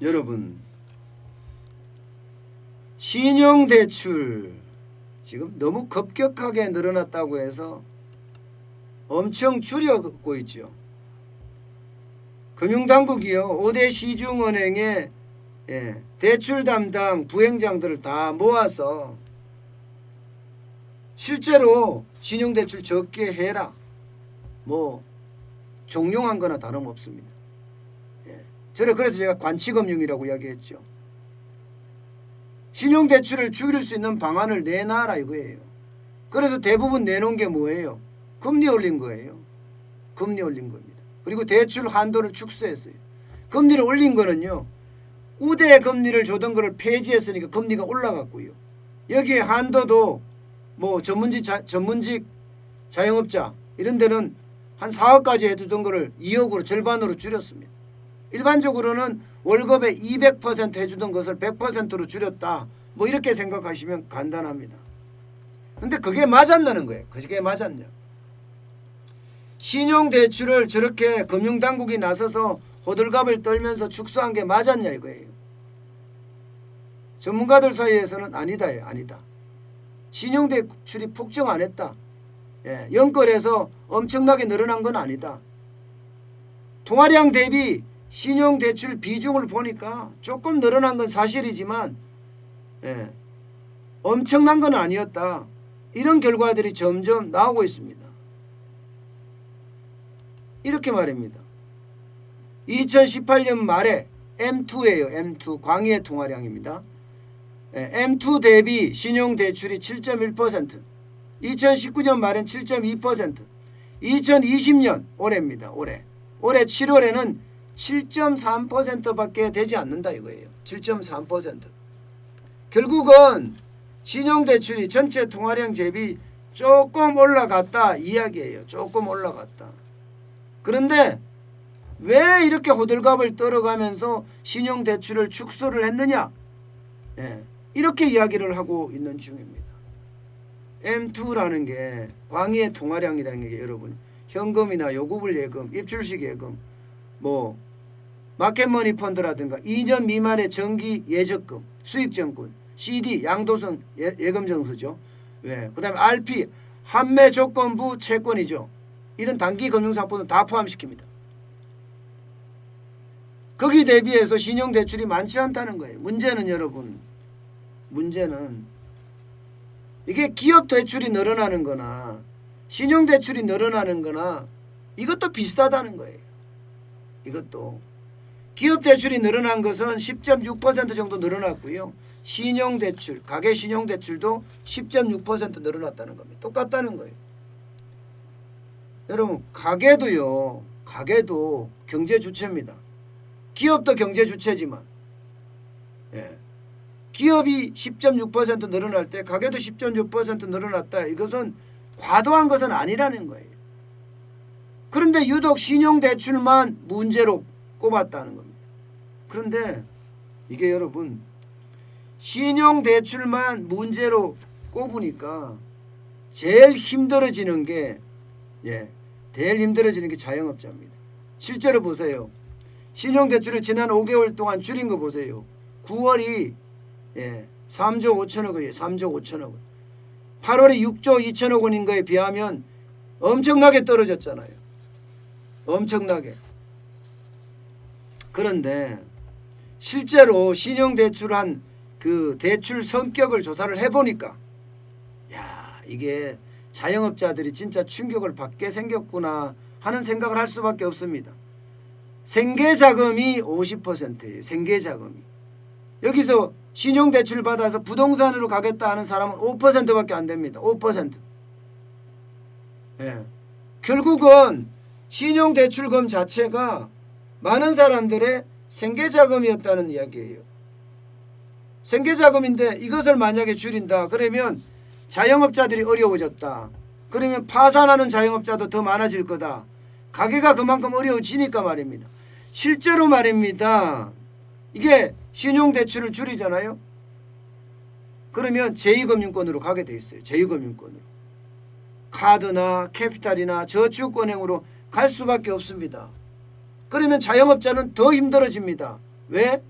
여러분, 신용대출 지금 너무 급격하게 늘어났다고 해서 엄청 줄여고 있죠. 금융당국이요 5대 시중은행의 대출 담당 부행장들을 다 모아서 실제로 신용대출 적게 해라 뭐 종용한 거나 다름없습니다. 그래서 제가 관치금융이라고 이야기했죠. 신용대출을 줄일 수 있는 방안을 내놔라 이거예요. 그래서 대부분 내놓은 게 뭐예요? 금리 올린 거예요. 금리 올린 겁니다. 그리고 대출 한도를 축소했어요. 금리를 올린 거는요. 우대 금리를 주던 거를 폐지했으니까 금리가 올라갔고요. 여기에 한도도 뭐 전문직 자영업자 이런 데는 한 4억까지 해두던 거를 2억으로 절반으로 줄였습니다. 일반적으로는 월급에 200% 해주던 것을 100%로 줄였다. 뭐 이렇게 생각하시면 간단합니다. 근데 그게 맞았냐는 거예요. 그게 맞았냐. 신용대출을 저렇게 금융당국이 나서서 호들갑을 떨면서 축소한 게 맞았냐 이거예요. 전문가들 사이에서는 아니다예요. 아니다. 신용대출이 폭증 안 했다. 연끌해서 엄청나게 늘어난 건 아니다. 통화량 대비 신용대출 비중을 보니까 조금 늘어난 건 사실이지만 엄청난 건 아니었다. 이런 결과들이 점점 나오고 있습니다. 이렇게 말입니다. 2018년 말에 M2예요. M2 광의의 통화량입니다. M2 대비 신용대출이 7.1%, 2019년 말엔 7.2%, 2020년 올해입니다. 올해 7월에는 7.3%밖에 되지 않는다 이거예요. 7.3%. 결국은 신용대출이 전체 통화량 대비 조금 올라갔다 이야기예요. 조금 올라갔다. 그런데 왜 이렇게 호들갑을 떨어가면서 신용대출을 축소를 했느냐? 이렇게 이야기를 하고 있는 중입니다. M2라는 게 광의의 통화량이라는 게 여러분 현금이나 요구불 예금, 입출식 예금, 뭐 마켓머니 펀드라든가 2년 미만의 정기 예적금, 수익증권, CD, 양도성 예금정수죠. 그다음에 RP, 환매조건부 채권이죠. 이런 단기 금융상품은 다 포함시킵니다. 거기 대비해서 신용대출이 많지 않다는 거예요. 문제는 여러분, 문제는 이게 기업 대출이 늘어나는 거나 신용대출이 늘어나는 거나 이것도 비슷하다는 거예요. 이것도 기업 대출이 늘어난 것은 10.6% 정도 늘어났고요. 신용대출, 가계 신용대출도 10.6% 늘어났다는 겁니다. 똑같다는 거예요. 여러분 가계도요. 가계도 경제 주체입니다. 기업도 경제 주체지만 기업이 10.6% 늘어날 때 가계도 10.6% 늘어났다. 이것은 과도한 것은 아니라는 거예요. 그런데 유독 신용대출만 문제로 꼽았다는 겁니다. 그런데 이게 여러분 신용대출만 문제로 꼽으니까 제일 힘들어지는 게 자영업자입니다. 실제로 보세요. 신용대출을 지난 5개월 동안 줄인 거 보세요. 9월이 3조 5천억 원이에요. 3조 5천억 원. 8월이 6조 2천억 원인 거에 비하면 엄청나게 떨어졌잖아요. 엄청나게. 그런데 실제로 신용대출한 그 대출 성격을 조사를 해보니까 이게 자영업자들이 진짜 충격을 받게 생겼구나 하는 생각을 할 수밖에 없습니다. 생계자금이 50%예요. 생계자금이. 여기서 신용대출 받아서 부동산으로 가겠다 하는 사람은 5%밖에 안 됩니다. 5%. 결국은 신용대출금 자체가 많은 사람들의 생계자금이었다는 이야기예요. 생계자금인데 이것을 만약에 줄인다 그러면 자영업자들이 어려워졌다. 그러면 파산하는 자영업자도 더 많아질 거다. 가게가 그만큼 어려워지니까 말입니다. 실제로 말입니다. 이게 신용대출을 줄이잖아요. 그러면 제2금융권으로 가게 돼 있어요. 제2금융권으로. 카드나 캐피탈이나 저축은행으로 갈 수밖에 없습니다. 그러면 자영업자는 더 힘들어집니다. 왜?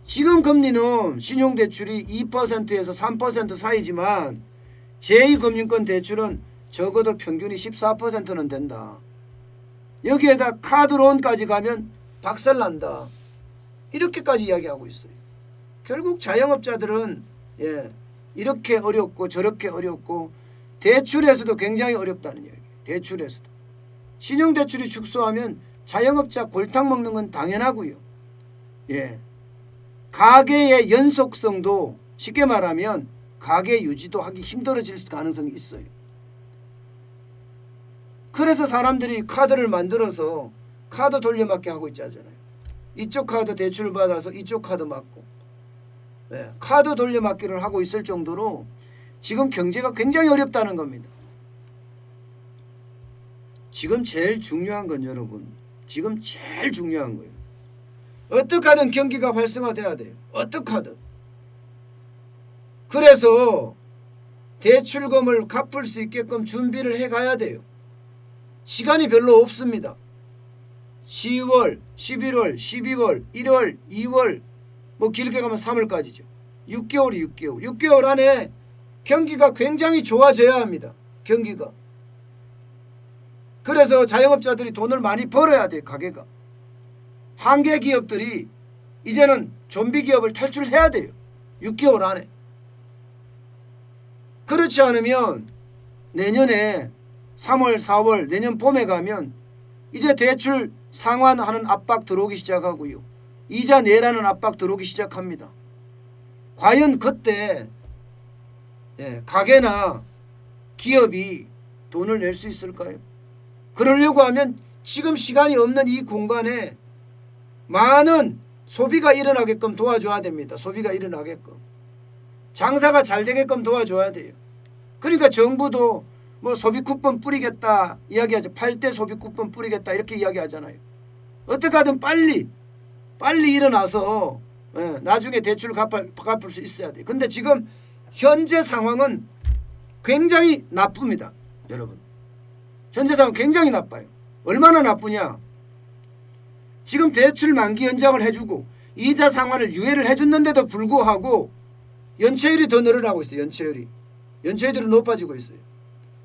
지금 금리는 신용대출이 2%에서 3% 사이지만 제2금융권 대출은 적어도 평균이 14%는 된다. 여기에다 카드론까지 가면 박살난다. 이렇게까지 이야기하고 있어요. 결국 자영업자들은 이렇게 어렵고 저렇게 어렵고 대출에서도 굉장히 어렵다는 이야기. 대출에서도. 신용대출이 축소하면 자영업자 골탕 먹는 건 당연하고요. 가계의 연속성도 쉽게 말하면 가계 유지도 하기 힘들어질 가능성이 있어요. 그래서 사람들이 카드를 만들어서 카드 돌려막기 하고 있잖아요. 이쪽 카드 대출 받아서 이쪽 카드 맞고 카드 돌려막기를 하고 있을 정도로 지금 경제가 굉장히 어렵다는 겁니다. 지금 제일 중요한 건 여러분, 지금 제일 중요한 거예요. 어떻게 하든 경기가 활성화돼야 돼요. 어떻게 하든. 그래서 대출금을 갚을 수 있게끔 준비를 해가야 돼요. 시간이 별로 없습니다. 10월, 11월, 12월, 1월, 2월 뭐 길게 가면 3월까지죠. 6개월이 6개월. 6개월 안에 경기가 굉장히 좋아져야 합니다. 경기가. 그래서 자영업자들이 돈을 많이 벌어야 돼요. 가게가. 한계 기업들이 이제는 좀비 기업을 탈출해야 돼요. 6개월 안에. 그렇지 않으면 내년에 3월, 4월 내년 봄에 가면 이제 대출 상환하는 압박 들어오기 시작하고요. 이자 내라는 압박 들어오기 시작합니다. 과연 그때 가게나 기업이 돈을 낼 수 있을까요? 그러려고 하면 지금 시간이 없는 이 공간에 많은 소비가 일어나게끔 도와줘야 됩니다. 소비가 일어나게끔. 장사가 잘 되게끔 도와줘야 돼요. 그러니까 정부도 뭐 소비 쿠폰 뿌리겠다 이야기하죠. 8대 소비 쿠폰 뿌리겠다 이렇게 이야기하잖아요. 어떻게 하든 빨리 일어나서 나중에 대출 갚을 수 있어야 돼요. 근데 지금 현재 상황은 굉장히 나쁩니다. 여러분. 현재 상황 굉장히 나빠요. 얼마나 나쁘냐. 지금 대출 만기 연장을 해주고 이자 상환을 유예를 해줬는데도 불구하고 연체율이 더 늘어나고 있어요. 연체율이 높아지고 있어요.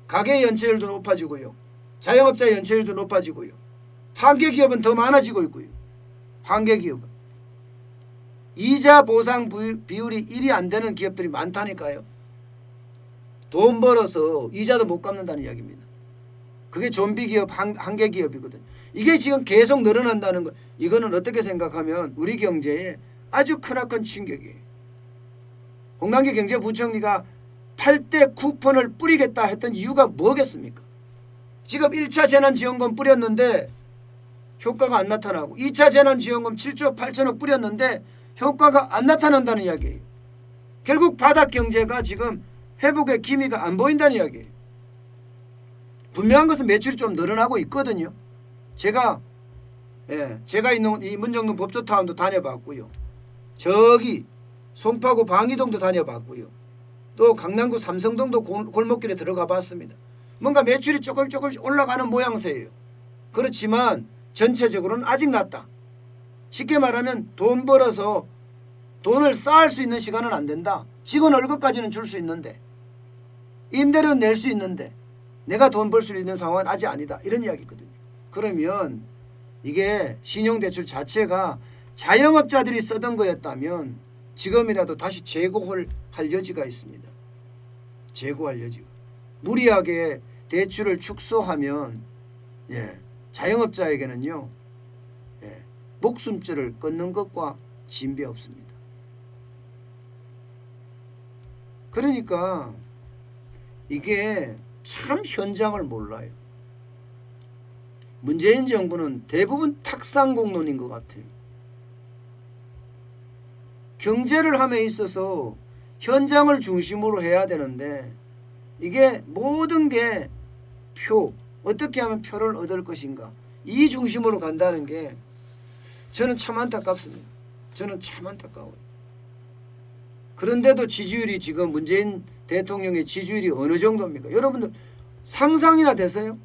가계 연체율도 높아지고요. 자영업자 연체율도 높아지고요. 한계 기업은 더 많아지고 있고요. 한계 기업은. 이자 보상 비율이 1이 안 되는 기업들이 많다니까요. 돈 벌어서 이자도 못 갚는다는 이야기입니다. 그게 좀비 기업, 한계 기업이거든요. 이게 지금 계속 늘어난다는 거. 이거는 어떻게 생각하면 우리 경제에 아주 크나큰 충격이에요. 홍남기 경제부총리가 8대 쿠폰을 뿌리겠다 했던 이유가 뭐겠습니까? 지금 1차 재난지원금 뿌렸는데 효과가 안 나타나고 2차 재난지원금 7조 8천억 뿌렸는데 효과가 안 나타난다는 이야기예요. 결국 바닥 경제가 지금 회복의 기미가 안 보인다는 이야기예요. 분명한 것은 매출이 좀 늘어나고 있거든요. 제가 있는 이 문정동 법조타운도 다녀봤고요. 저기 송파구 방이동도 다녀봤고요. 또 강남구 삼성동도 골목길에 들어가 봤습니다. 뭔가 매출이 조금씩 올라가는 모양새예요. 그렇지만 전체적으로는 아직 낮다. 쉽게 말하면 돈 벌어서 돈을 쌓을 수 있는 시간은 안 된다. 직원 월급까지는 줄 수 있는데 임대료는 낼 수 있는데 내가 돈 벌 수 있는 상황은 아직 아니다. 이런 이야기거든요. 그러면 이게 신용대출 자체가 자영업자들이 쓰던 거였다면 지금이라도 다시 재고할 여지가 있습니다. 재고할 여지가. 무리하게 대출을 축소하면 자영업자에게는요 목숨줄을 끊는 것과 진배 없습니다. 그러니까 이게 참 현장을 몰라요. 문재인 정부는 대부분 탁상공론인 것 같아요. 경제를 함에 있어서 현장을 중심으로 해야 되는데 이게 모든 게 어떻게 하면 표를 얻을 것인가 이 중심으로 간다는 게 저는 참 안타깝습니다. 저는 참 안타까워요. 그런데도 지지율이 지금 문재인 대통령의 지지율이 어느 정도입니까? 여러분들 상상이나 되세요?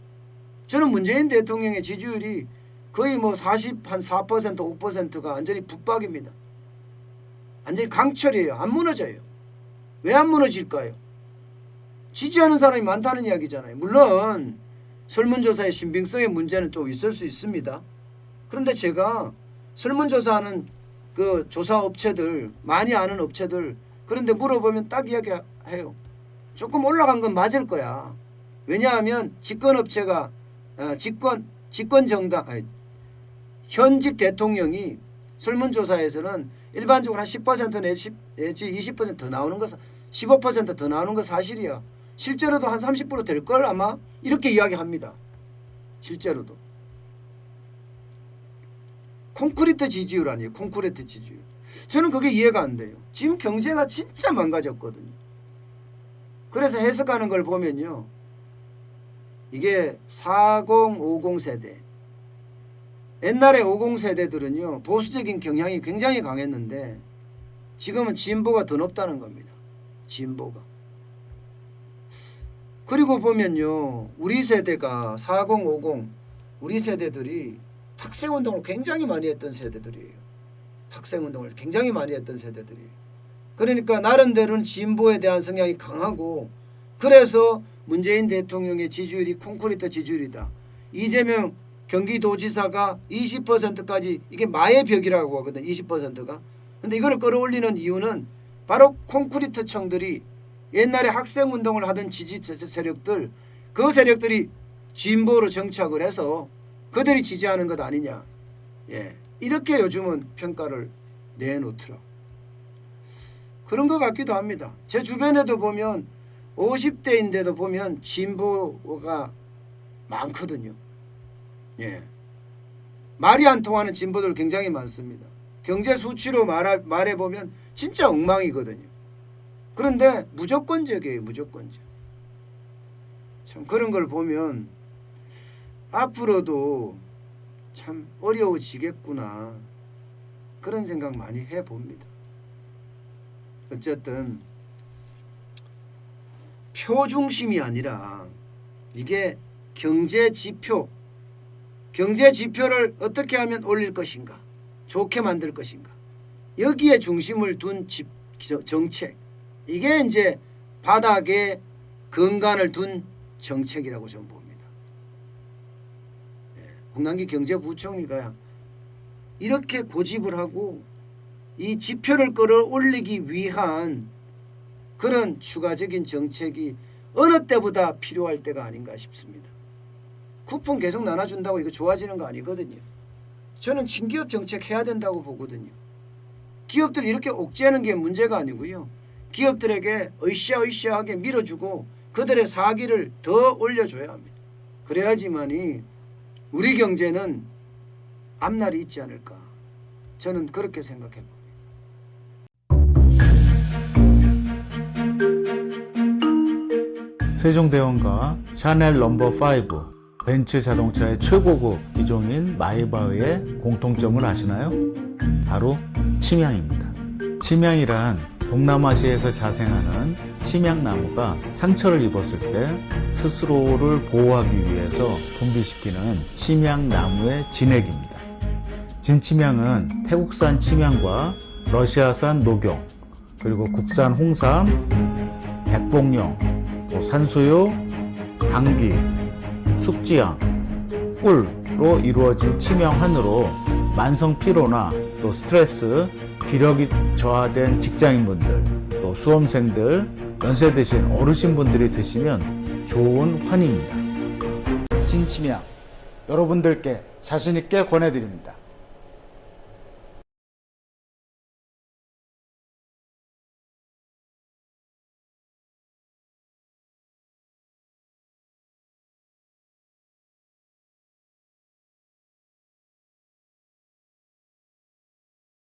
저는 문재인 대통령의 지지율이 거의 뭐 4%, 5%가 완전히 붙박입니다. 완전히 강철이에요. 안 무너져요. 왜 안 무너질까요? 지지하는 사람이 많다는 이야기잖아요. 물론 설문조사의 신빙성의 문제는 또 있을 수 있습니다. 그런데 제가 설문조사하는 그 조사 업체들, 많이 아는 업체들, 그런데 물어보면 딱 이야기해요. 조금 올라간 건 맞을 거야. 왜냐하면 집권업체가 집권정당 현직 대통령이 설문조사에서는 일반적으로 한 10% 내지 20% 더 나오는 거, 15% 더 나오는 거 사실이야. 실제로도 한 30% 될 걸 아마 이렇게 이야기합니다. 실제로도. 콘크리트 지지율 아니에요. 콘크리트 지지율. 저는 그게 이해가 안 돼요. 지금 경제가 진짜 망가졌거든요. 그래서 해석하는 걸 보면요. 이게 4050 세대. 옛날에 50 세대들은요. 보수적인 경향이 굉장히 강했는데 지금은 진보가 더 높다는 겁니다. 진보가. 그리고 보면요. 우리 세대가 4050 우리 세대들이 학생운동을 굉장히 많이 했던 세대들이에요. 학생운동을 굉장히 많이 했던 세대들이에요. 그러니까 나름대로는 진보에 대한 성향이 강하고 그래서 문재인 대통령의 지지율이 콘크리트 지지율이다. 이재명 경기도지사가 20%까지 이게 마의 벽이라고 하거든. 20%가. 근데 이거를 끌어올리는 이유는 바로 콘크리트 청들이 옛날에 학생운동을 하던 지지 세력들 그 세력들이 진보로 정착을 해서 그들이 지지하는 것 아니냐. 예, 이렇게 요즘은 평가를 내놓더라. 그런 것 같기도 합니다. 제 주변에도 보면 50대인데도 보면 진보가 많거든요. 예, 말이 안 통하는 진보들 굉장히 많습니다. 경제 수치로 말해보면 진짜 엉망이거든요. 그런데 무조건적이에요. 무조건적. 참 그런 걸 보면 앞으로도 참 어려워지겠구나 그런 생각 많이 해봅니다. 어쨌든 표 중심이 아니라 이게 경제 지표를 어떻게 하면 올릴 것인가, 좋게 만들 것인가, 여기에 중심을 둔 정책, 이게 이제 바닥에 근간을 둔 정책이라고 저는 봅니다. 홍남기 경제부총리가 이렇게 고집을 하고 이 지표를 끌어올리기 위한 그런 추가적인 정책이 어느 때보다 필요할 때가 아닌가 싶습니다. 쿠폰 계속 나눠준다고 이거 좋아지는 거 아니거든요. 저는 친기업 정책 해야 된다고 보거든요. 기업들 이렇게 옥죄하는 게 문제가 아니고요. 기업들에게 으쌰으쌰하게 밀어주고 그들의 사기를 더 올려줘야 합니다. 그래야지만이 우리 경제는 앞날이 있지 않을까. 저는 그렇게 생각해 봅니다. 세종대왕과 샤넬 넘버5 벤츠 자동차의 최고급 기종인 마이바흐의 공통점을 아시나요? 바로 침향입니다. 침향이란 동남아시아에서 자생하는 침향나무가 상처를 입었을 때 스스로를 보호하기 위해서 분비시키는 침향나무의 진액입니다. 진침향은 태국산 침향과 러시아산 녹용, 그리고 국산 홍삼, 백봉령, 산수유, 당귀, 숙지향, 꿀로 이루어진 침향환으로 만성 피로나 또 스트레스, 기력이 저하된 직장인분들, 또 수험생들, 연세 드신 어르신분들이 드시면 좋은 환입니다. 진침향 여러분들께 자신있게 권해드립니다.